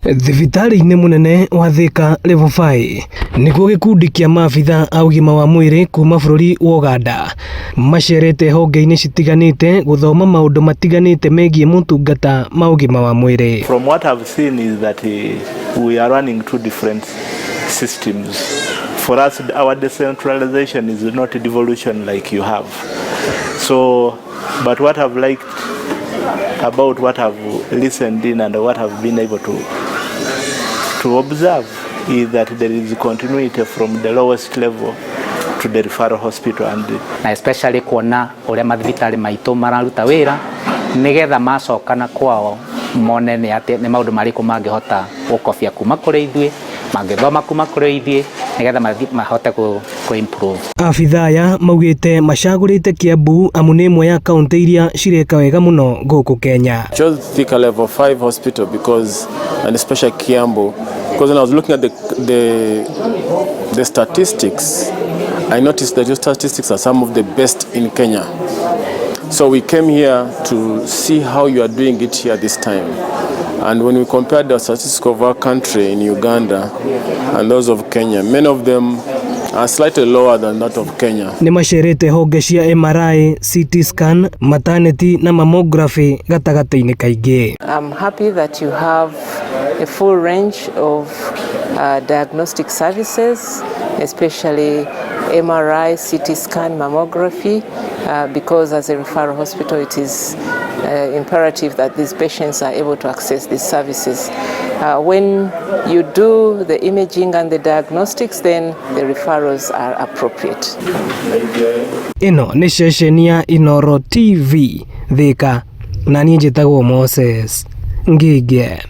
Thibitari-inĩ mũnene wa Thĩka Level 5 nĩguo gĩkundi kĩa maabithaa a ũgima wa mwĩrĩ kuma bũrũri wa Uganda macerete honge-inĩ citiganĩte gũthoma maũndũ matiganĩte megiĩ motungata ma ũgima wa mwĩrĩ. From what I've seen is that we are running two different systems. For us, our decentralization is not a devolution like you have. So, but what I've liked about what I've listened in and what I've been able to observe is that there is continuity from the lowest level to the referral hospital, and especially kuona uria mathibitari maitu mararuta wira nigetha macokana kwao mone ni ati ni maundu mariku mangihota gukobia kuma kuri ithuĩ mangithoma kuma kuri ithuĩ nigetha mahote ku improve. Abithaa aya maugite macagurite Kiambu amu ni imwe ya kaunti iria cireka wega muno guku Kenya. Chose Thĩka Level 5 hospital because, and especially Kiambu, because when I was looking at the statistics, I noticed that your statistics are some of the best in Kenya. So we came here to see how you are doing it here this time. And when we compared the statistics of our country in Uganda and those of Kenya, many of them are slightly lower than that of Kenya. Ni macerete honge cia MRI, CT scan, maternity na mammography gatagata-inĩ kaingĩ. I'm happy that you have a full range of diagnostic services, especially MRI, CT scan, mammography, because as a referral hospital it is imperative that these patients are able to access these services. When you do the imaging and the diagnostics, then the referrals are appropriate. Ino ni ceceni ya Inoro TV Thĩka, na niĩ njĩtagwo Moses Ngige.